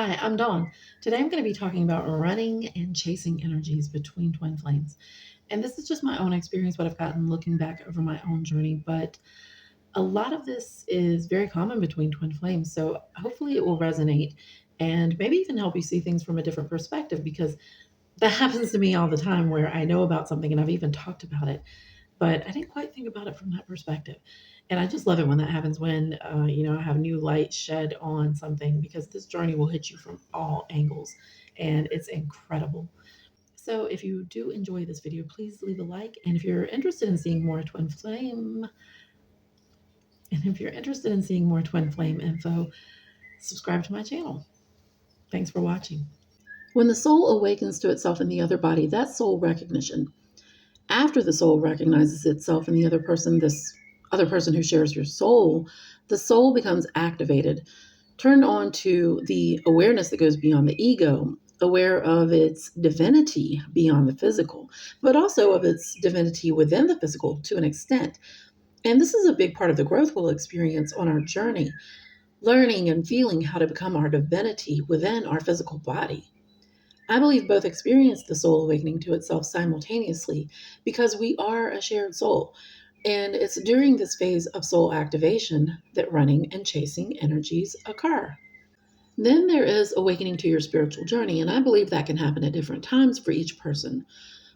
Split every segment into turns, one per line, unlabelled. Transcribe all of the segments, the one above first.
Hi, I'm Dawn. Today I'm going to be talking about running and chasing energies between twin flames. And this is just my own experience, what I've gotten looking back over my own journey. But a lot of this is very common between twin flames. So hopefully it will resonate and maybe even help you see things from a different perspective because that happens to me all the time where I know about something and I've even talked about it, but I didn't quite think about it from that perspective. And I just love it when that happens when, I have new light shed on something because this journey will hit you from all angles and it's incredible. So if you do enjoy this video, please leave a like. And if you're interested in seeing more twin flame, info, subscribe to my channel. Thanks for watching. When the soul awakens to itself in the other body, that's soul recognition. After the soul recognizes itself in the other person, this other person who shares your soul, the soul becomes activated, turned on to the awareness that goes beyond the ego, aware of its divinity beyond the physical, but also of its divinity within the physical to an extent. And this is a big part of the growth we'll experience on our journey, learning and feeling how to become our divinity within our physical body. I believe both experience the soul awakening to itself simultaneously because we are a shared soul. And it's during this phase of soul activation that running and chasing energies occur. Then there is awakening to your spiritual journey, and I believe that can happen at different times for each person.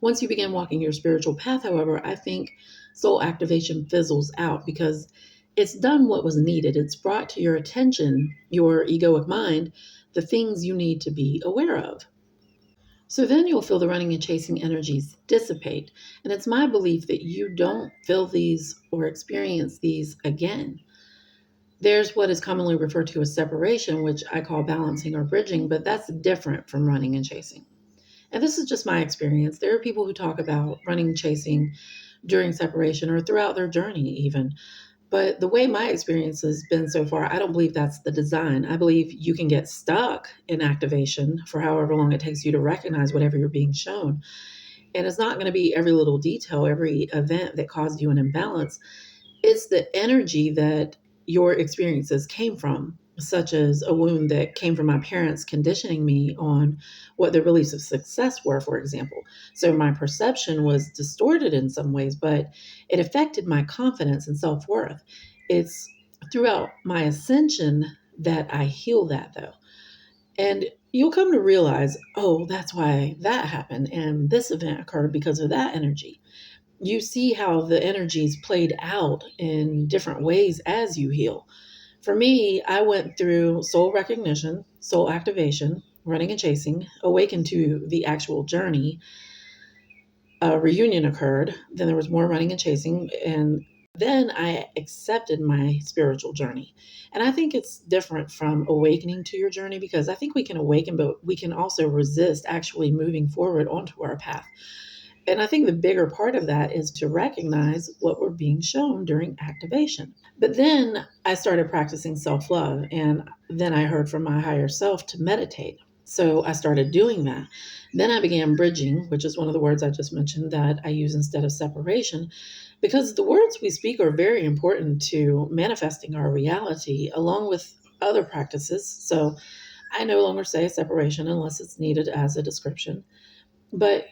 Once you begin walking your spiritual path, however, I think soul activation fizzles out because it's done what was needed. It's brought to your attention, your egoic mind, the things you need to be aware of. So then you'll feel the running and chasing energies dissipate. And it's my belief that you don't feel these or experience these again. There's what is commonly referred to as separation, which I call balancing or bridging, but that's different from running and chasing. And this is just my experience. There are people who talk about running and chasing during separation or throughout their journey, even. But the way my experience has been so far, I don't believe that's the design. I believe you can get stuck in activation for however long it takes you to recognize whatever you're being shown. And it's not going to be every little detail, every event that caused you an imbalance. It's the energy that your experiences came from, such as a wound that came from my parents conditioning me on what their beliefs of success were, for example. So my perception was distorted in some ways, but it affected my confidence and self worth. It's throughout my ascension that I heal that, though. And you'll come to realize, oh, that's why that happened. And this event occurred because of that energy. You see how the energies played out in different ways as you heal. For me, I went through soul recognition, soul activation, running and chasing, awakened to the actual journey. A reunion occurred. Then there was more running and chasing. And then I accepted my spiritual journey. And I think it's different from awakening to your journey because I think we can awaken, but we can also resist actually moving forward onto our path. And I think the bigger part of that is to recognize what we're being shown during activation. But then I started practicing self love, and then I heard from my higher self to meditate. So I started doing that. Then I began bridging, which is one of the words I just mentioned that I use instead of separation, because the words we speak are very important to manifesting our reality along with other practices. So I no longer say separation unless it's needed as a description. But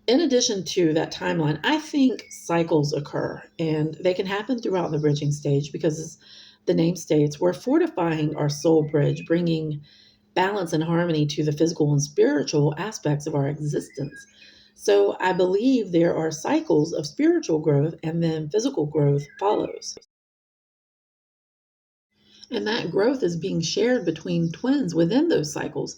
in addition to that timeline, I think cycles occur and they can happen throughout the bridging stage because, as the name states, we're fortifying our soul bridge, bringing balance and harmony to the physical and spiritual aspects of our existence. So I believe there are cycles of spiritual growth and then physical growth follows. And that growth is being shared between twins within those cycles.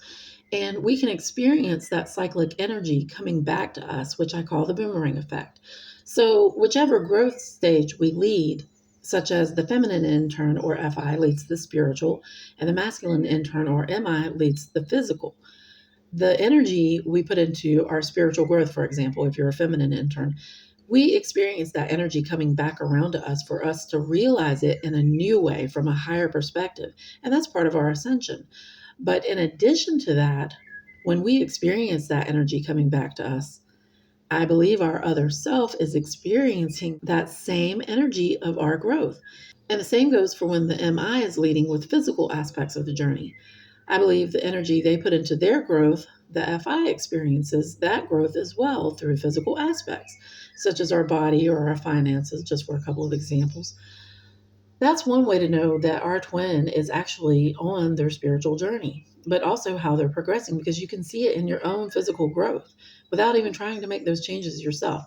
And we can experience that cyclic energy coming back to us, which I call the boomerang effect. So, whichever growth stage we lead, such as the feminine intern or FI leads the spiritual, and the masculine intern or MI leads the physical. The energy we put into our spiritual growth, for example, if you're a feminine intern, we experience that energy coming back around to us for us to realize it in a new way from a higher perspective. And that's part of our ascension. But in addition to that, when we experience that energy coming back to us, I believe our other self is experiencing that same energy of our growth. And the same goes for when the MI is leading with physical aspects of the journey. I believe the energy they put into their growth, the FI experiences that growth as well through physical aspects, such as our body or our finances, just for a couple of examples. That's one way to know that our twin is actually on their spiritual journey, but also how they're progressing because you can see it in your own physical growth without even trying to make those changes yourself.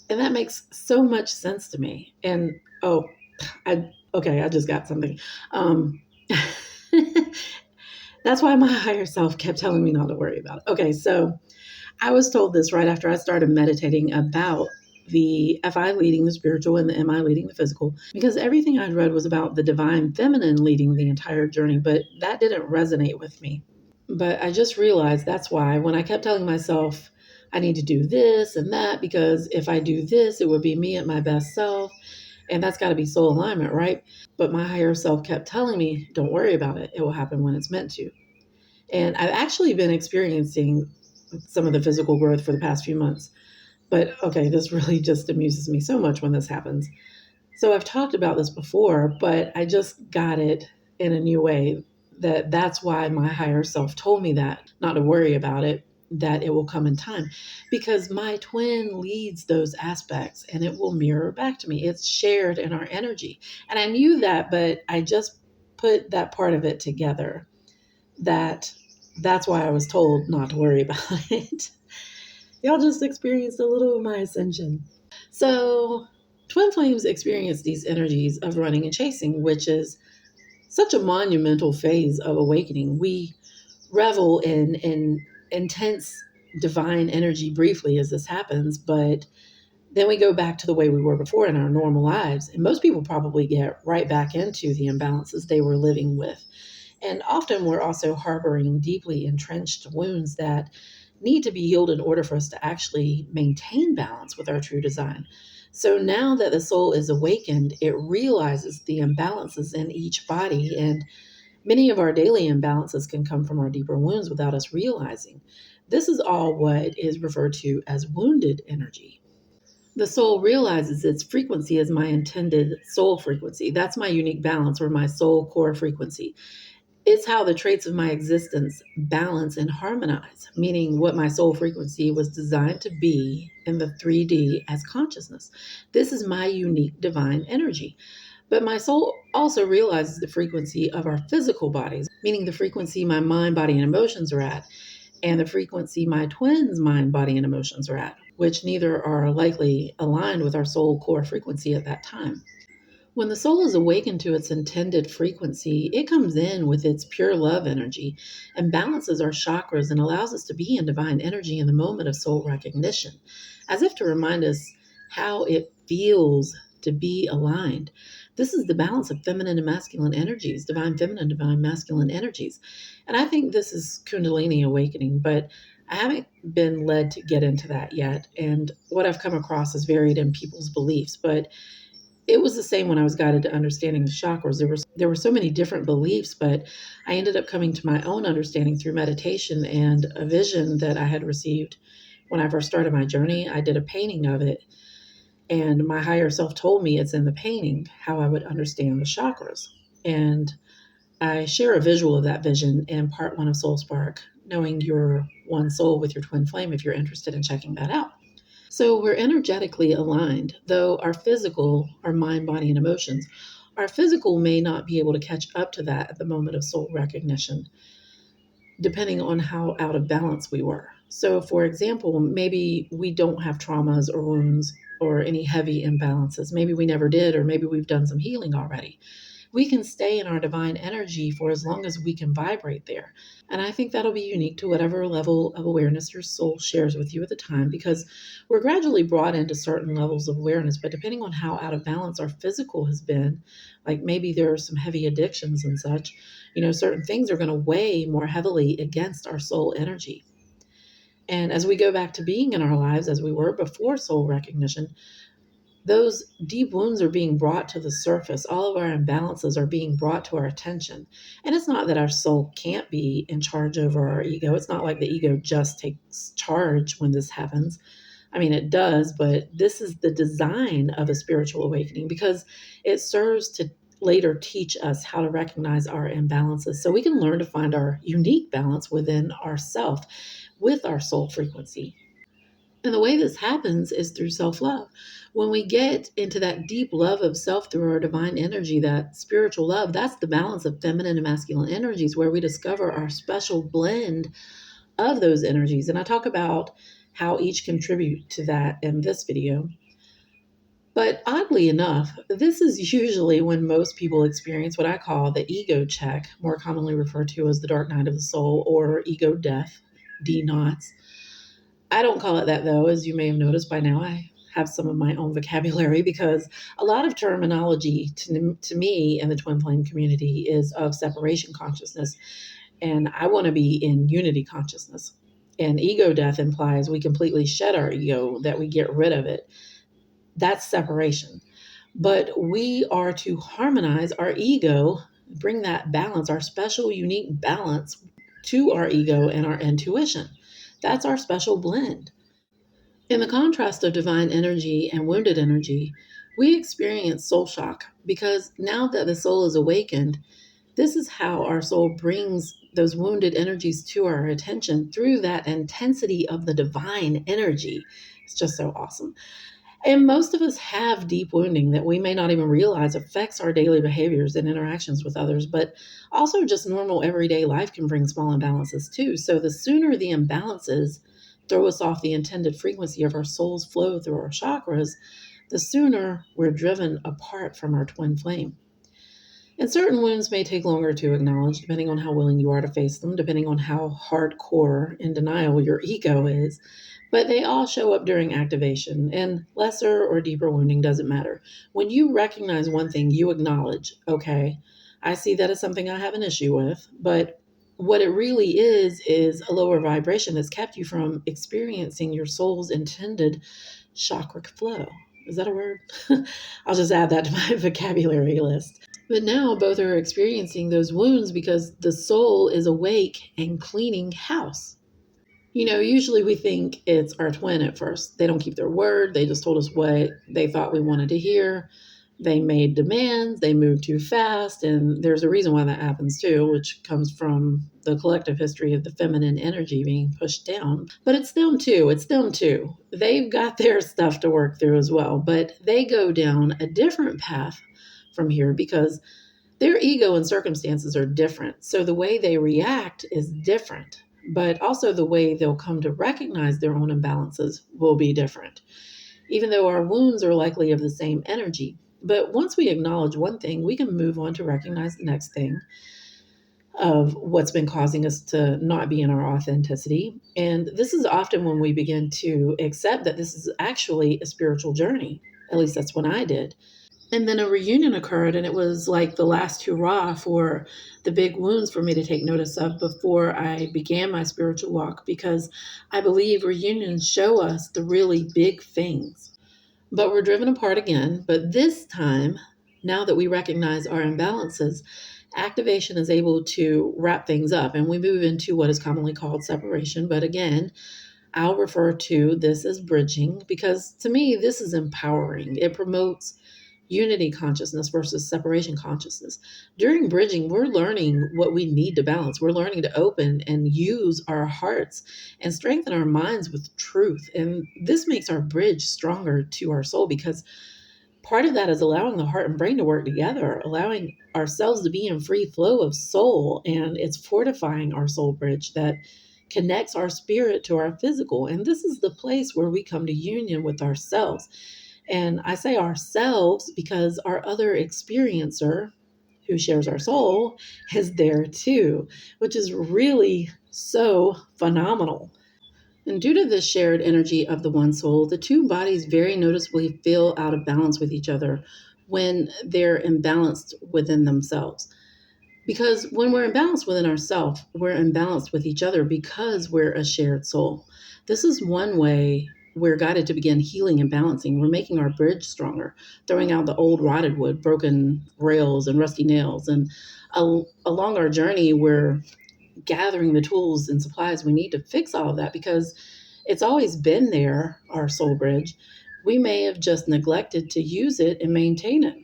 And that makes so much sense to me. And I just got something. Um, that's why my higher self kept telling me not to worry about it. Okay, so I was told this right after I started meditating about the FI leading the spiritual and the MI leading the physical, because everything I'd read was about the divine feminine leading the entire journey, but that didn't resonate with me. But I just realized that's why when I kept telling myself, I need to do this and that, because if I do this, it would be me at my best self. And that's got to be soul alignment, right? But my higher self kept telling me, don't worry about it. It will happen when it's meant to. And I've actually been experiencing some of the physical growth for the past few months. But okay, this really just amuses me so much when this happens. So I've talked about this before, but I just got it in a new way that's why my higher self told me that, not to worry about it, that it will come in time. Because my twin leads those aspects and it will mirror back to me. It's shared in our energy. And I knew that, but I just put that part of it together that's why I was told not to worry about it. Y'all just experienced a little of my ascension. So, twin flames experience these energies of running and chasing, which is such a monumental phase of awakening. We revel in intense divine energy briefly as this happens, but then we go back to the way we were before in our normal lives. And most people probably get right back into the imbalances they were living with. And often we're also harboring deeply entrenched wounds that need to be healed in order for us to actually maintain balance with our true design. So now that the soul is awakened, it realizes the imbalances in each body, and many of our daily imbalances can come from our deeper wounds without us realizing. This is all what is referred to as wounded energy. The soul realizes its frequency as my intended soul frequency. That's my unique balance or my soul core frequency. It's how the traits of my existence balance and harmonize, meaning what my soul frequency was designed to be in the 3D as consciousness. This is my unique divine energy. But my soul also realizes the frequency of our physical bodies, meaning the frequency my mind, body, and emotions are at, and the frequency my twins' mind, body, and emotions are at, which neither are likely aligned with our soul core frequency at that time. When the soul is awakened to its intended frequency, it comes in with its pure love energy and balances our chakras and allows us to be in divine energy in the moment of soul recognition, as if to remind us how it feels to be aligned. This is the balance of feminine and masculine energies, divine feminine, divine masculine energies. And I think this is Kundalini awakening, but I haven't been led to get into that yet. And what I've come across is varied in people's beliefs, but it was the same when I was guided to understanding the chakras. There were so many different beliefs, but I ended up coming to my own understanding through meditation and a vision that I had received when I first started my journey. I did a painting of it, and my higher self told me it's in the painting how I would understand the chakras. And I share a visual of that vision in part one of Soul Spark, knowing your one soul with your twin flame, if you're interested in checking that out. So we're energetically aligned, though our mind, body, and emotions, our physical may not be able to catch up to that at the moment of soul recognition, depending on how out of balance we were. So, for example, maybe we don't have traumas or wounds or any heavy imbalances. Maybe we never did, or maybe we've done some healing already. We can stay in our divine energy for as long as we can vibrate there. And I think that'll be unique to whatever level of awareness your soul shares with you at the time, because we're gradually brought into certain levels of awareness. But depending on how out of balance our physical has been, like maybe there are some heavy addictions and such, certain things are going to weigh more heavily against our soul energy. And as we go back to being in our lives as we were before soul recognition, those deep wounds are being brought to the surface. All of our imbalances are being brought to our attention. And it's not that our soul can't be in charge over our ego. It's not like the ego just takes charge when this happens. I mean, it does, but this is the design of a spiritual awakening because it serves to later teach us how to recognize our imbalances so we can learn to find our unique balance within ourself with our soul frequency. And the way this happens is through self-love. When we get into that deep love of self through our divine energy, that spiritual love, that's the balance of feminine and masculine energies where we discover our special blend of those energies. And I talk about how each contribute to that in this video. But oddly enough, this is usually when most people experience what I call the ego check, more commonly referred to as the dark night of the soul or ego death, D knots. I don't call it that though, as you may have noticed by now. I have some of my own vocabulary because a lot of terminology to me in the twin flame community is of separation consciousness. And I want to be in unity consciousness. And ego death implies we completely shed our ego, that we get rid of it. That's separation. But we are to harmonize our ego, bring that balance, our special, unique balance to our ego and our intuition. That's our special blend. In the contrast of divine energy and wounded energy, we experience soul shock because now that the soul is awakened, this is how our soul brings those wounded energies to our attention through that intensity of the divine energy. It's just so awesome. And most of us have deep wounding that we may not even realize affects our daily behaviors and interactions with others, but also just normal everyday life can bring small imbalances too. So the sooner the imbalances throw us off the intended frequency of our soul's flow through our chakras, the sooner we're driven apart from our twin flame. And certain wounds may take longer to acknowledge, depending on how willing you are to face them, depending on how hardcore in denial your ego is. But they all show up during activation, and lesser or deeper wounding doesn't matter. When you recognize one thing, you acknowledge, okay, I see that as something I have an issue with, but what it really is a lower vibration that's kept you from experiencing your soul's intended chakra flow. Is that a word? I'll just add that to my vocabulary list. But now both are experiencing those wounds because the soul is awake and cleaning house. You know, usually we think it's our twin at first. They don't keep their word. They just told us what they thought we wanted to hear. They made demands. They moved too fast. And there's a reason why that happens too, which comes from the collective history of the feminine energy being pushed down. But it's them too. It's them too. They've got their stuff to work through as well. But they go down a different path from here because their ego and circumstances are different. So the way they react is different. But also the way they'll come to recognize their own imbalances will be different, even though our wounds are likely of the same energy. But once we acknowledge one thing, we can move on to recognize the next thing of what's been causing us to not be in our authenticity. And this is often when we begin to accept that this is actually a spiritual journey. At least that's when I did. And then a reunion occurred, and it was like the last hurrah for the big wounds for me to take notice of before I began my spiritual walk, because I believe reunions show us the really big things. But we're driven apart again. But this time, now that we recognize our imbalances, activation is able to wrap things up, and we move into what is commonly called separation. But again, I'll refer to this as bridging because to me, this is empowering. It promotes unity consciousness versus separation consciousness. During bridging, we're learning what we need to balance. We're learning to open and use our hearts and strengthen our minds with truth. And this makes our bridge stronger to our soul because part of that is allowing the heart and brain to work together, allowing ourselves to be in free flow of soul. And it's fortifying our soul bridge that connects our spirit to our physical. And this is the place where we come to union with ourselves. And I say ourselves because our other experiencer who shares our soul is there too, which is really so phenomenal. And due to this shared energy of the one soul, the two bodies very noticeably feel out of balance with each other when they're imbalanced within themselves. Because when we're imbalanced within ourselves, we're imbalanced with each other because we're a shared soul. This is one way we're guided to begin healing and balancing. We're making our bridge stronger, throwing out the old rotted wood, broken rails, and rusty nails. And along our journey, we're gathering the tools and supplies we need to fix all of that because it's always been there, our soul bridge. We may have just neglected to use it and maintain it.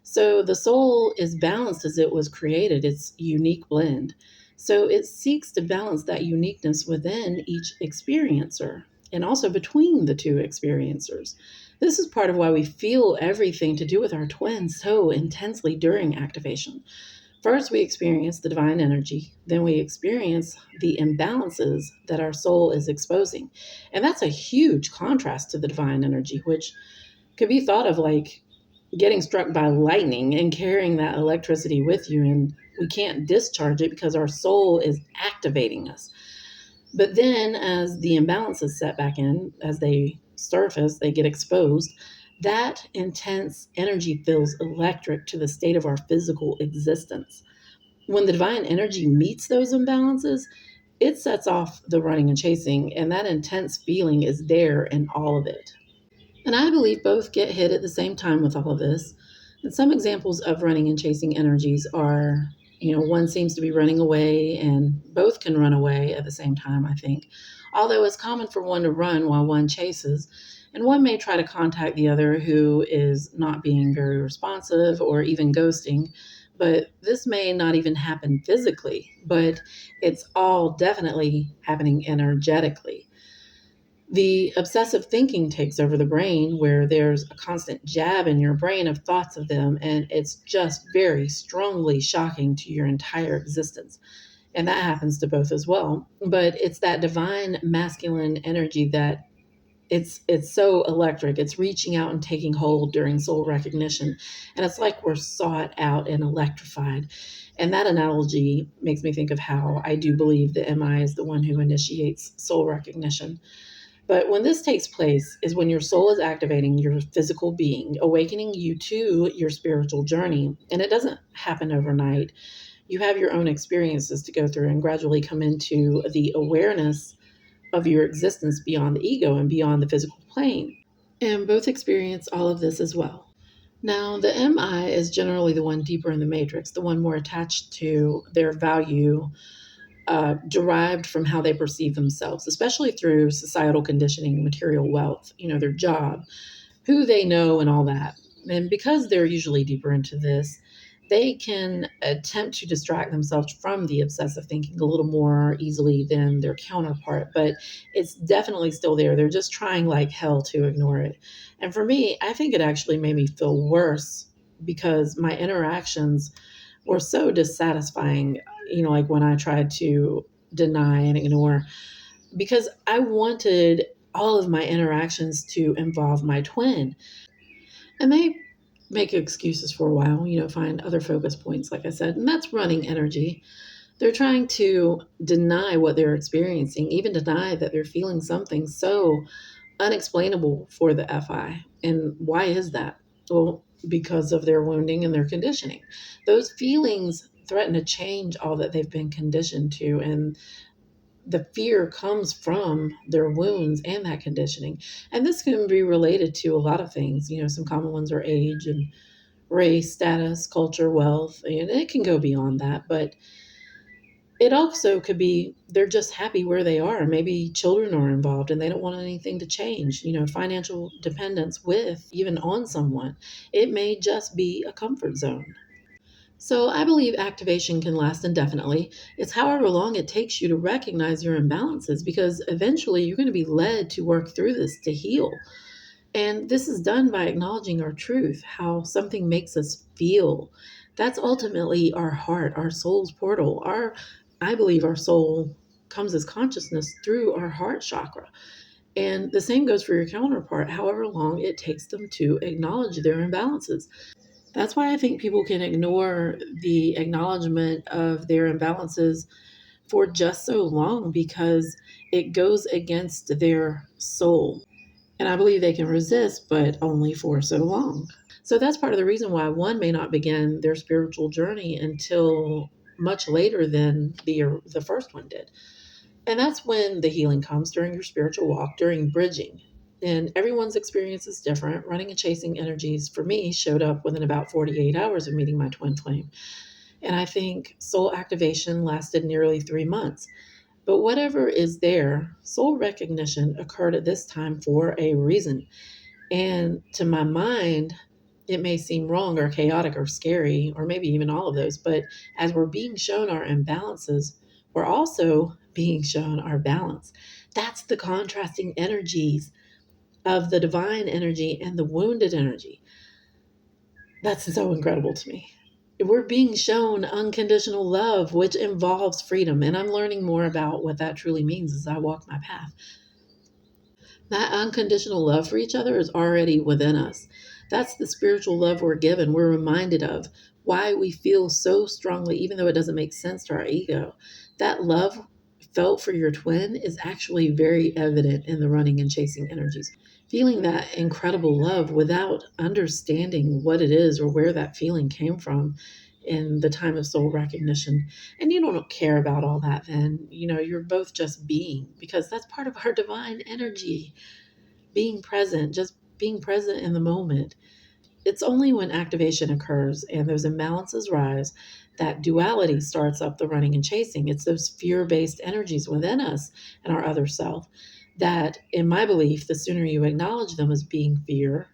So the soul is balanced as it was created, its unique blend. So it seeks to balance that uniqueness within each experiencer and also between the two experiencers. This is part of why we feel everything to do with our twins so intensely during activation. First, we experience the divine energy, then we experience the imbalances that our soul is exposing. And that's a huge contrast to the divine energy, which could be thought of like getting struck by lightning and carrying that electricity with you, and we can't discharge it because our soul is activating us. But then as the imbalances set back in, as they surface, they get exposed, that intense energy feels electric to the state of our physical existence. When the divine energy meets those imbalances, it sets off the running and chasing, and that intense feeling is there in all of it. And I believe both get hit at the same time with all of this. And some examples of running and chasing energies are, one seems to be running away, and both can run away at the same time, I think. Although it's common for one to run while one chases, and one may try to contact the other who is not being very responsive or even ghosting. But this may not even happen physically, but it's all definitely happening energetically. The obsessive thinking takes over the brain, where there's a constant jab in your brain of thoughts of them, and it's just very strongly shocking to your entire existence. And that happens to both as well. But it's that divine masculine energy that it's so electric. It's reaching out and taking hold during soul recognition. And it's like we're sought out and electrified. And that analogy makes me think of how I do believe the MI is the one who initiates soul recognition. But when this takes place is when your soul is activating your physical being, awakening you to your spiritual journey. And it doesn't happen overnight. You have your own experiences to go through and gradually come into the awareness of your existence beyond the ego and beyond the physical plane. And both experience all of this as well. Now, the MI is generally the one deeper in the matrix, the one more attached to their value derived from how they perceive themselves, especially through societal conditioning, material wealth, their job, who they know, and all that. And because they're usually deeper into this, they can attempt to distract themselves from the obsessive thinking a little more easily than their counterpart, but it's definitely still there. They're just trying like hell to ignore it. And for me, I think it actually made me feel worse because my interactions were so dissatisfying, like when I tried to deny and ignore, because I wanted all of my interactions to involve my twin. And they make excuses for a while, find other focus points, like I said, and that's running energy. They're trying to deny what they're experiencing, even deny that they're feeling something so unexplainable for the FI. And why is that? Well, because of their wounding and their conditioning. Those feelings threaten to change all that they've been conditioned to. And the fear comes from their wounds and that conditioning. And this can be related to a lot of things. Some common ones are age and race, status, culture, wealth, and it can go beyond that. But it also could be they're just happy where they are. Maybe children are involved and they don't want anything to change. Financial dependence with even on someone. It may just be a comfort zone. So I believe activation can last indefinitely. It's however long it takes you to recognize your imbalances, because eventually you're going to be led to work through this to heal. And this is done by acknowledging our truth, how something makes us feel. That's ultimately our heart, our soul's portal. I believe our soul comes as consciousness through our heart chakra. And the same goes for your counterpart, however long it takes them to acknowledge their imbalances. That's why I think people can ignore the acknowledgement of their imbalances for just so long, because it goes against their soul. And I believe they can resist, but only for so long. So that's part of the reason why one may not begin their spiritual journey until much later than the first one did. And that's when the healing comes, during your spiritual walk, during bridging. And everyone's experience is different. Running and chasing energies for me showed up within about 48 hours of meeting my twin flame. And I think soul activation lasted nearly 3 months. But whatever is there, soul recognition occurred at this time for a reason. And to my mind, it may seem wrong or chaotic or scary, or maybe even all of those. But as we're being shown our imbalances, we're also being shown our balance. That's the contrasting energies of the divine energy and the wounded energy. That's so incredible to me. We're being shown unconditional love, which involves freedom. And I'm learning more about what that truly means as I walk my path. That unconditional love for each other is already within us. That's the spiritual love we're given. We're reminded of why we feel so strongly, even though it doesn't make sense to our ego. That love felt for your twin is actually very evident in the running and chasing energies. Feeling that incredible love without understanding what it is or where that feeling came from in the time of soul recognition. And you don't care about all that then. You're both just being, because that's part of our divine energy. Being present, just being present in the moment. It's only when activation occurs and those imbalances rise that duality starts up the running and chasing. It's those fear-based energies within us and our other self that, in my belief, the sooner you acknowledge them as being fear,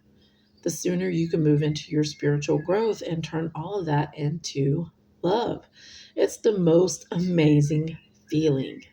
the sooner you can move into your spiritual growth and turn all of that into love. It's the most amazing feeling.